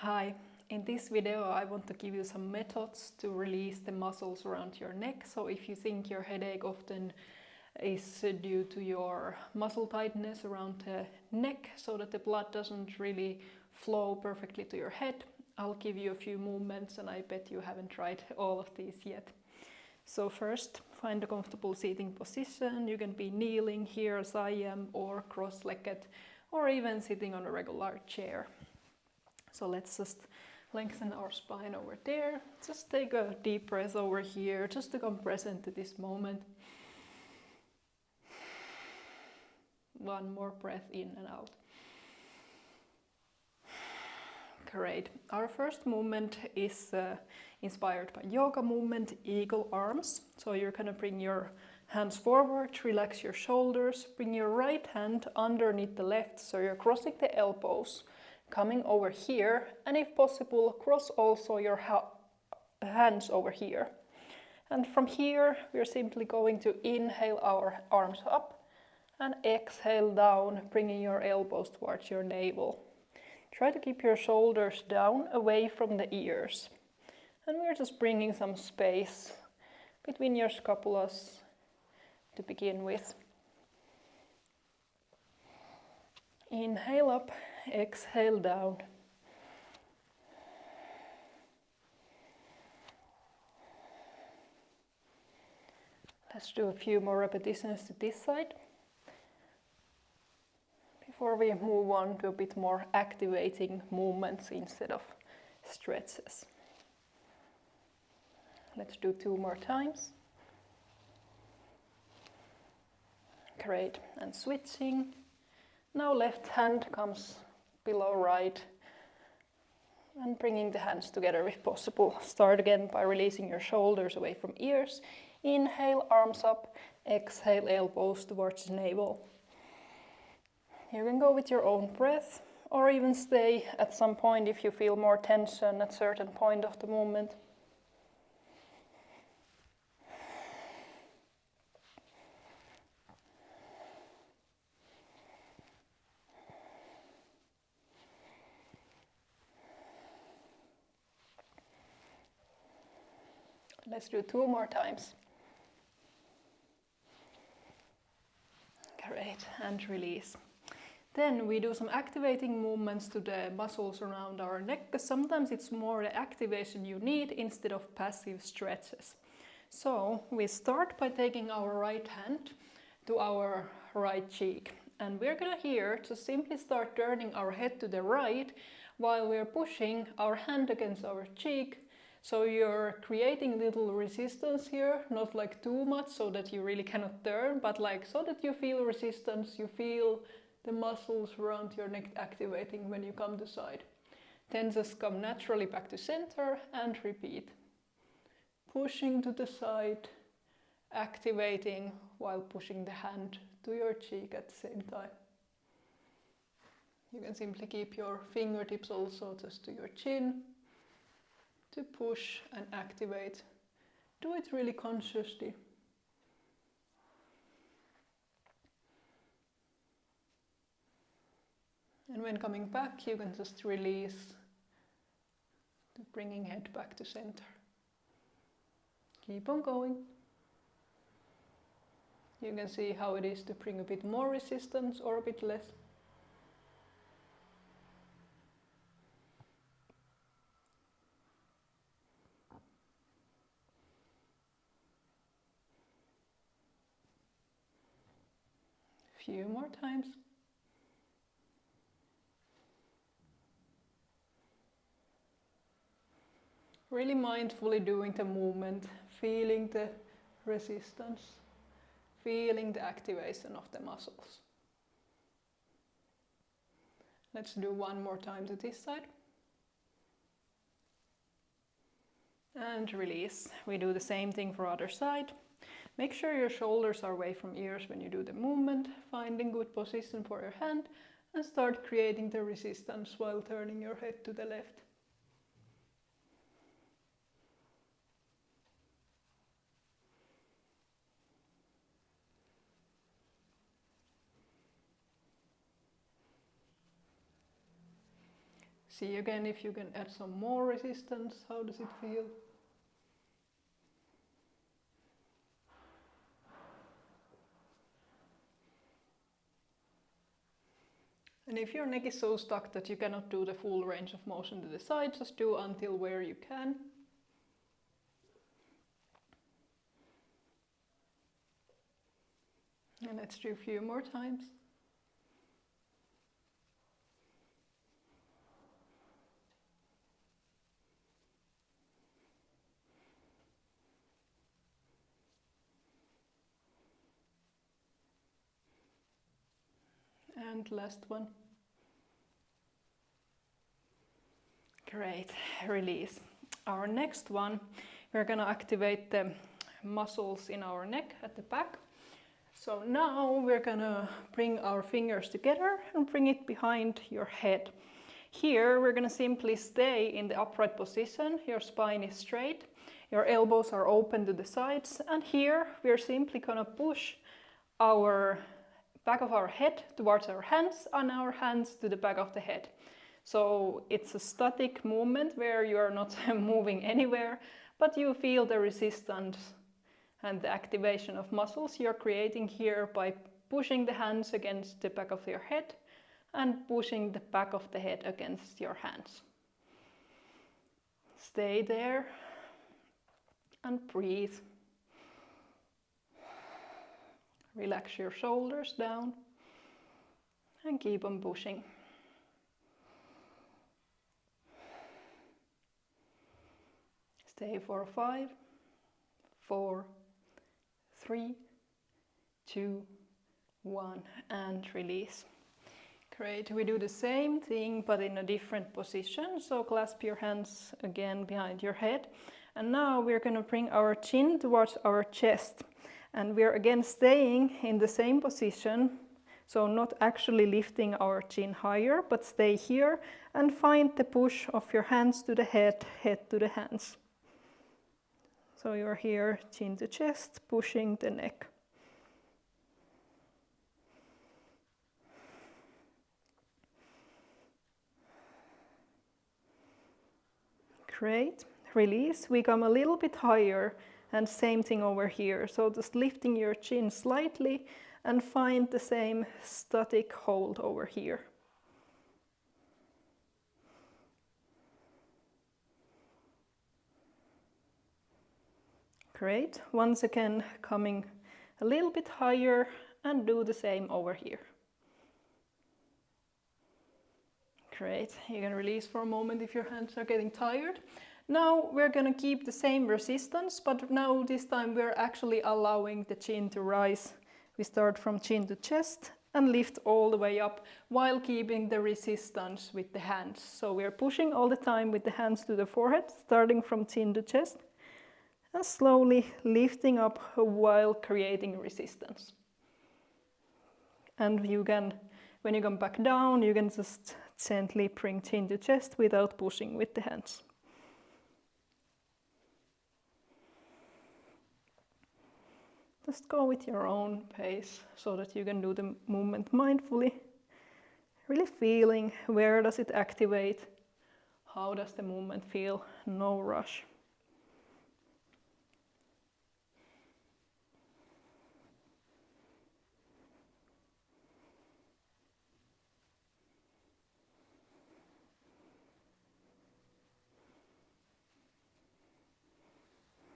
Hi, in this video I want to give you some methods to release the muscles around your neck. So if you think your headache often is due to your muscle tightness around the neck so that the blood doesn't really flow perfectly to your head, I'll give you a few movements and I bet you haven't tried all of these yet. So first, find a comfortable seating position. You can be kneeling here as I am, or cross-legged, or even sitting on a regular chair. So let's just lengthen our spine over there. Just take a deep breath over here, just to come present to this moment. One more breath in and out. Great. Our first movement is inspired by yoga movement, eagle arms. So you're going to bring your hands forward, relax your shoulders, bring your right hand underneath the left, so you're crossing the elbows, coming over here, and if possible, cross also your hands over here. And from here, we're simply going to inhale our arms up and exhale down, bringing your elbows towards your navel. Try to keep your shoulders down, away from the ears. And we're just bringing some space between your scapulas to begin with. Inhale up, exhale down. Let's do a few more repetitions to this side before we move on to a bit more activating movements instead of stretches. Let's do 2 more times. Great, and switching. Now left hand comes below right and bringing the hands together if possible. Start again by releasing your shoulders away from ears. Inhale, arms up, exhale, elbows towards the navel. You can go with your own breath or even stay at some point if you feel more tension at a certain point of the movement. Let's do 2 more times. Great, and release. Then we do some activating movements to the muscles around our neck, because sometimes it's more the activation you need instead of passive stretches. So we start by taking our right hand to our right cheek. And we're gonna here to simply start turning our head to the right while we're pushing our hand against our cheek. So you're creating little resistance here, not like too much so that you really cannot turn, but like so that you feel resistance, you feel the muscles around your neck activating when you come to side. Then just come naturally back to center and repeat. Pushing to the side, activating while pushing the hand to your cheek at the same time. You can simply keep your fingertips also just to your chin to push and activate. Do it really consciously. And when coming back, you can just release to bringing head back to center. Keep on going. You can see how it is to bring a bit more resistance or a bit less. Few more times. Really mindfully doing the movement, feeling the resistance, feeling the activation of the muscles. Let's do 1 more time to this side. And release. We do the same thing for other side. Make sure your shoulders are away from ears when you do the movement, finding good position for your hand, and start creating the resistance while turning your head to the left. See again if you can add some more resistance. How does it feel? And if your neck is so stuck that you cannot do the full range of motion to the side, just do until where you can. And let's do a few more times. And last one. Great, release. Our next one, we're gonna activate the muscles in our neck at the back. So now we're gonna bring our fingers together and bring it behind your head. Here we're gonna simply stay in the upright position, your spine is straight, your elbows are open to the sides, and here we're simply gonna push our back of our head towards our hands and our hands to the back of the head. So it's a static movement where you are not moving anywhere, but you feel the resistance and the activation of muscles you're creating here by pushing the hands against the back of your head and pushing the back of the head against your hands. Stay there and breathe. Relax your shoulders down and keep on pushing. Stay for 5, 4, 3, 2, 1 and release. Great, we do the same thing but in a different position. So clasp your hands again behind your head. And now we're going to bring our chin towards our chest. And we're again staying in the same position, so not actually lifting our chin higher, but stay here and find the push of your hands to the head, head to the hands. So you're here, chin to chest, pushing the neck. Great, release, we come a little bit higher. And same thing over here, so just lifting your chin slightly and find the same static hold over here. Great, once again coming a little bit higher and do the same over here. Great, you can release for a moment if your hands are getting tired. Now we're going to keep the same resistance, but now this time we're actually allowing the chin to rise. We start from chin to chest and lift all the way up while keeping the resistance with the hands. So we're pushing all the time with the hands to the forehead, starting from chin to chest, and slowly lifting up while creating resistance. And you can, when you come back down, you can just gently bring chin to chest without pushing with the hands. Just go with your own pace so that you can do the movement mindfully. Really feeling where does it activate, how does the movement feel, no rush.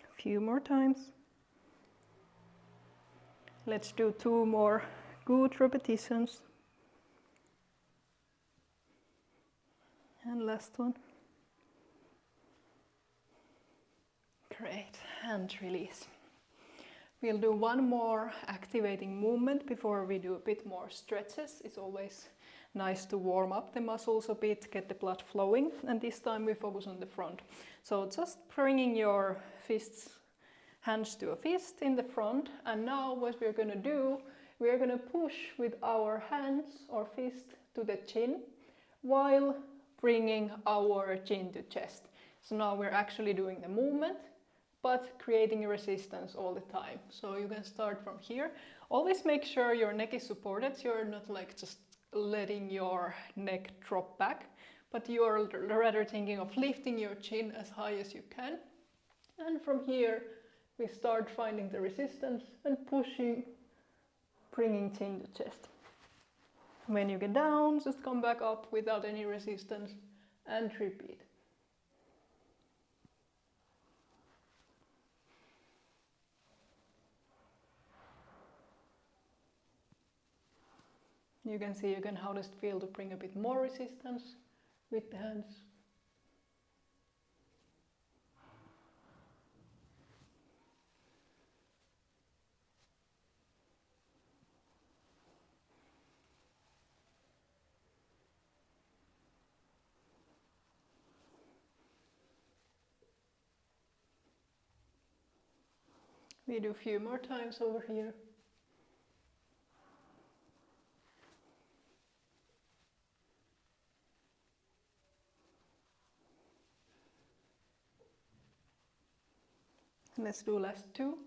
A few more times. Let's do 2 more good repetitions. And last one. Great, and release. We'll do 1 more activating movement before we do a bit more stretches. It's always nice to warm up the muscles a bit, get the blood flowing, and this time we focus on the front. So just bringing your hands to a fist in the front, and now what we're going to do, we're going to push with our hands or fist to the chin while bringing our chin to chest. So now we're actually doing the movement but creating resistance all the time. So you can start from here. Always make sure your neck is supported, so you're not like just letting your neck drop back, but you are rather thinking of lifting your chin as high as you can. And from here we start finding the resistance and pushing, bringing chin to chest. When you get down, just come back up without any resistance and repeat. You can see again how does it feel to bring a bit more resistance with the hands. We do a few more times over here. Let's do last two.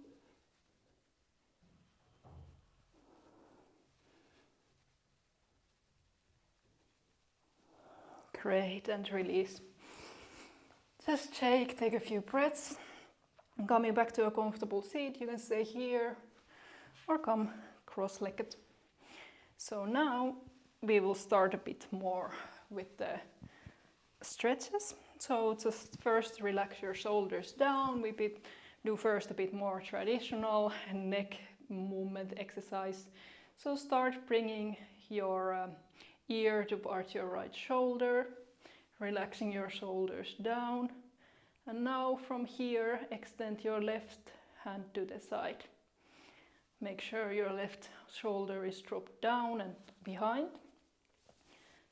Great, and release. Just take a few breaths. Coming back to a comfortable seat, you can stay here or come cross-legged. So now we will start a bit more with the stretches. So just first relax your shoulders down. We do first a bit more traditional neck movement exercise. So start bringing your ear towards your right shoulder, relaxing your shoulders down. And now from here, extend your left hand to the side. Make sure your left shoulder is dropped down and behind.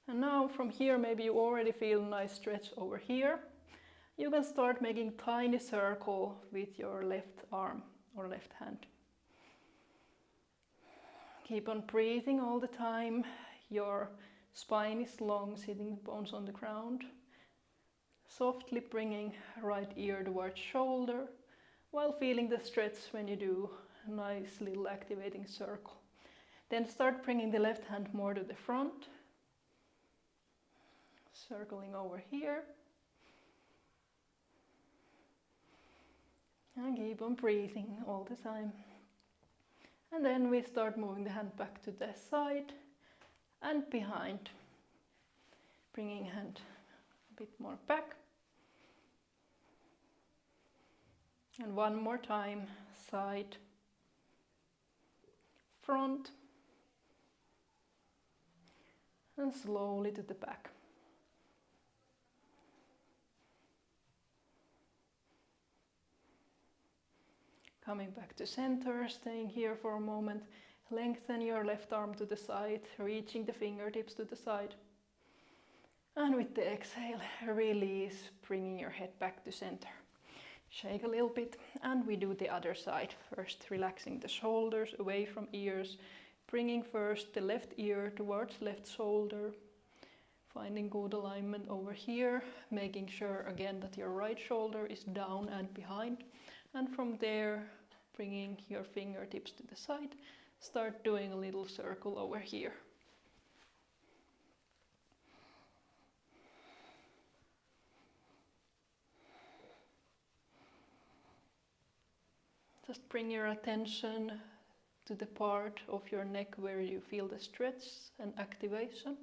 And now from here, maybe you already feel a nice stretch over here. You can start making tiny circle with your left arm or left hand. Keep on breathing all the time. Your spine is long, sitting bones on the ground. Softly bringing right ear towards shoulder while feeling the stretch when you do a nice little activating circle. Then start bringing the left hand more to the front. Circling over here. And keep on breathing all the time. And then we start moving the hand back to the side and behind. Bringing hand a bit more back. And one more time, side, front, and slowly to the back. Coming back to center, staying here for a moment. Lengthen your left arm to the side, reaching the fingertips to the side. And with the exhale, release, bringing your head back to center. Shake a little bit, and we do the other side. First, relaxing the shoulders away from ears, bringing first the left ear towards left shoulder, finding good alignment over here, making sure again that your right shoulder is down and behind, and from there, bringing your fingertips to the side, start doing a little circle over here. Just bring your attention to the part of your neck where you feel the stretch and activation.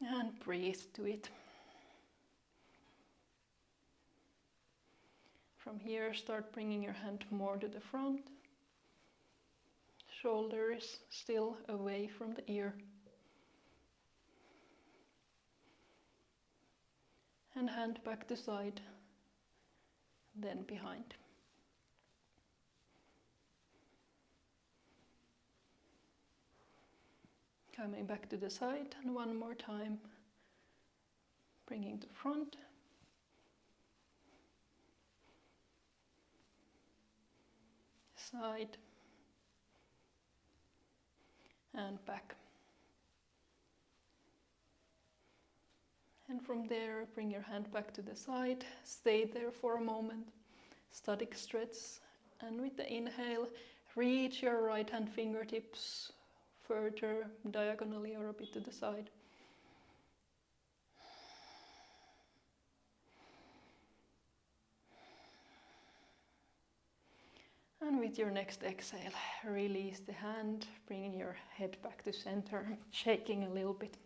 And breathe to it. From here, start bringing your hand more to the front. Shoulders still away from the ear. And hand back to side, then behind. Coming back to the side, and one more time, bringing to front. Side. And back. And from there, bring your hand back to the side, stay there for a moment, static stretch, and with the inhale, reach your right hand fingertips further diagonally or a bit to the side. And with your next exhale, release the hand, bringing your head back to center, shaking a little bit.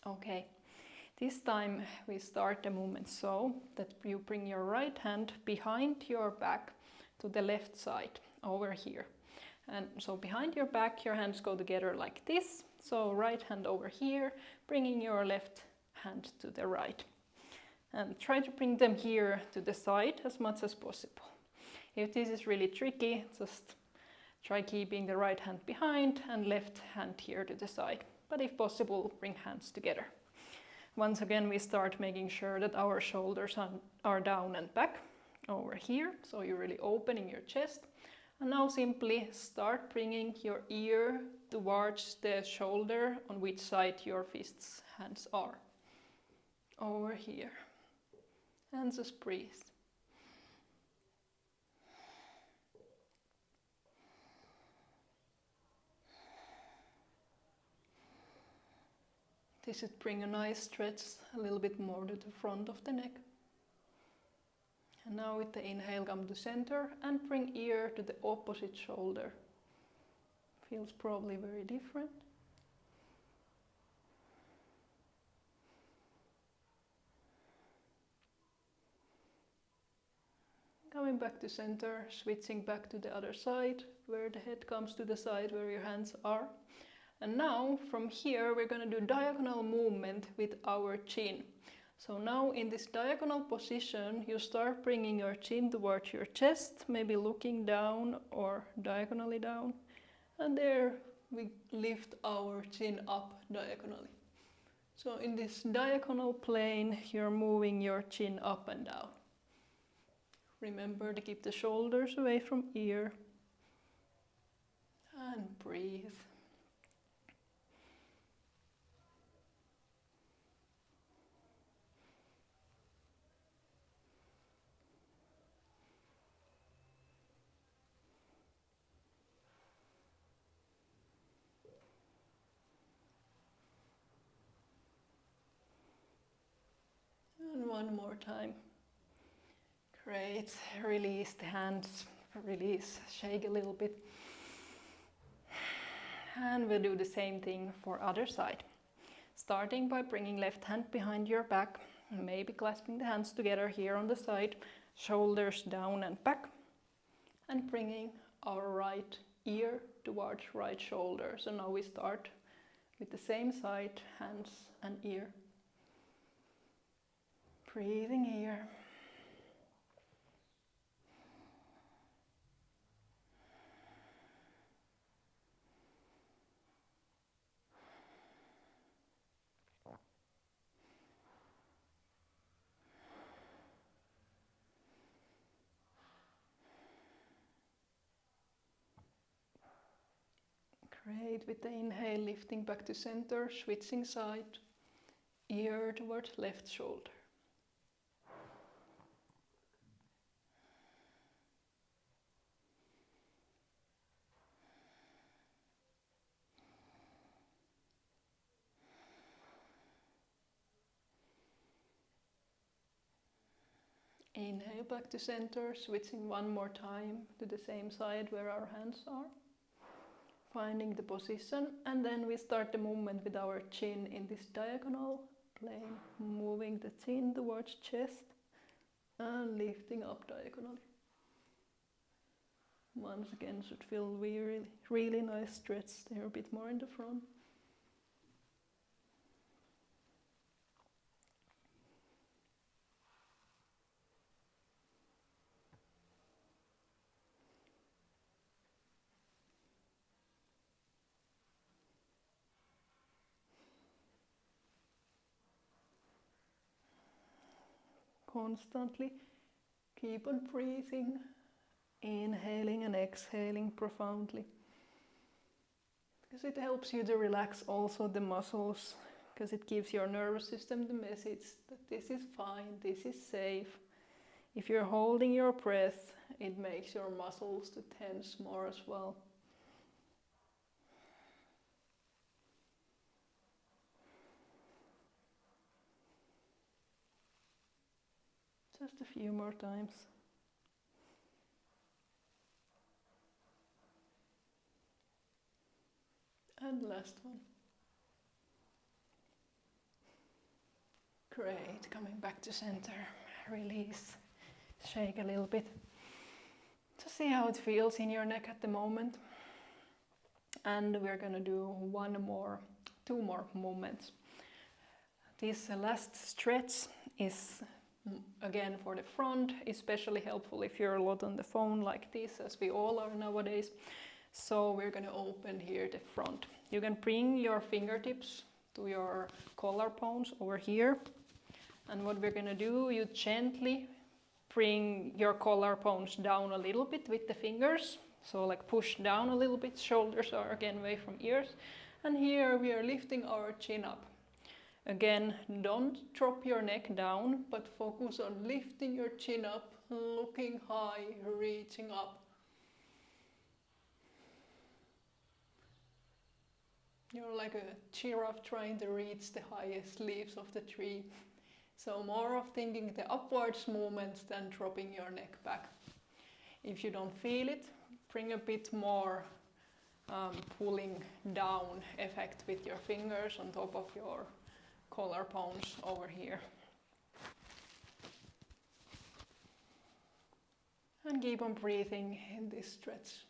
Okay, this time we start the movement so that you bring your right hand behind your back to the left side, over here. And so behind your back, your hands go together like this. So right hand over here, bringing your left hand to the right. And try to bring them here to the side as much as possible. If this is really tricky, just try keeping the right hand behind and left hand here to the side. But if possible, bring hands together. Once again, we start making sure that our shoulders are down and back over here. So you're really opening your chest. And now simply start bringing your ear towards the shoulder on which side your fists hands are. Over here. And just breathe. This should bring a nice stretch a little bit more to the front of the neck. And now with the inhale, come to center and bring ear to the opposite shoulder. Feels probably very different. Coming back to center, switching back to the other side, where the head comes to the side where your hands are. And now from here we're going to do diagonal movement with our chin. So now in this diagonal position you start bringing your chin towards your chest, maybe looking down or diagonally down. And there we lift our chin up diagonally. So in this diagonal plane you're moving your chin up and down. Remember to keep the shoulders away from ear. And breathe. And one more time. Great. Release the hands. Release. Shake a little bit. And we'll do the same thing for other side. Starting by bringing left hand behind your back. Maybe clasping the hands together here on the side. Shoulders down and back. And bringing our right ear towards right shoulder. So now we start with the same side, hands and ear. Breathing here. Great, with the inhale, lifting back to center, switching side, ear towards left shoulder. Inhale back to center, switching one more time to the same side where our hands are. Finding the position, and then we start the movement with our chin in this diagonal plane, moving the chin towards chest and lifting up diagonally. Once again, should feel really nice stretch there, a bit more in the front. Constantly keep on breathing, inhaling and exhaling profoundly, because it helps you to relax also the muscles, because it gives your nervous system the message that this is fine, this is safe. If you're holding your breath, it makes your muscles to tense more as well. Just a few more times. And last one. Great, coming back to center. Release, shake a little bit to see how it feels in your neck at the moment. And we're gonna do two more movements. This last stretch is again for the front, especially helpful if you're a lot on the phone like this, as we all are nowadays. So we're gonna open here the front. You can bring your fingertips to your collarbones over here. And what we're gonna do, you gently bring your collarbones down a little bit with the fingers. So like push down a little bit, shoulders are again away from ears. And here we are lifting our chin up. Again, don't drop your neck down, but focus on lifting your chin up, looking high, reaching up. You're like a giraffe trying to reach the highest leaves of the tree. So more of thinking the upwards movements than dropping your neck back. If you don't feel it, bring a bit more pulling down effect with your fingers on top of your collarbones over here. And keep on breathing in this stretch.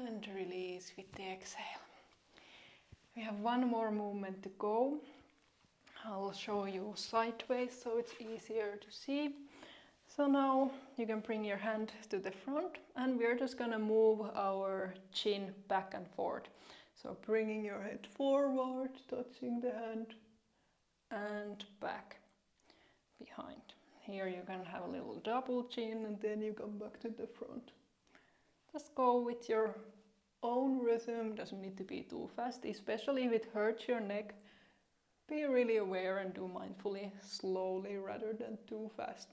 And release with the exhale. We have one more movement to go. I'll show you sideways so it's easier to see. So now you can bring your hand to the front and we're just gonna move our chin back and forth. So bringing your head forward, touching the hand and back behind. Here you can have a little double chin and then you come back to the front. Just go with your own rhythm, doesn't need to be too fast, especially if it hurts your neck. Be really aware and do mindfully, slowly rather than too fast.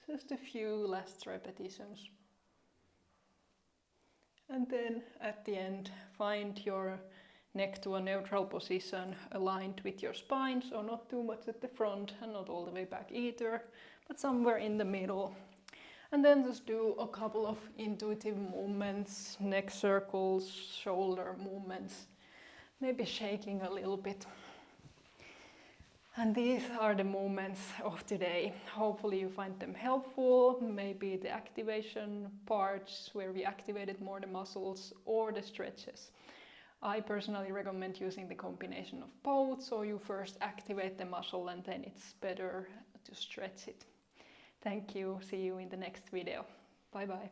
Just a few last repetitions. And then at the end, find your neck to a neutral position aligned with your spine, so not too much at the front and not all the way back either, but somewhere in the middle. And then just do a couple of intuitive movements, neck circles, shoulder movements, maybe shaking a little bit. And these are the movements of today. Hopefully you find them helpful, maybe the activation parts where we activated more the muscles or the stretches. I personally recommend using the combination of both, so you first activate the muscle and then it's better to stretch it. Thank you, see you in the next video. Bye bye.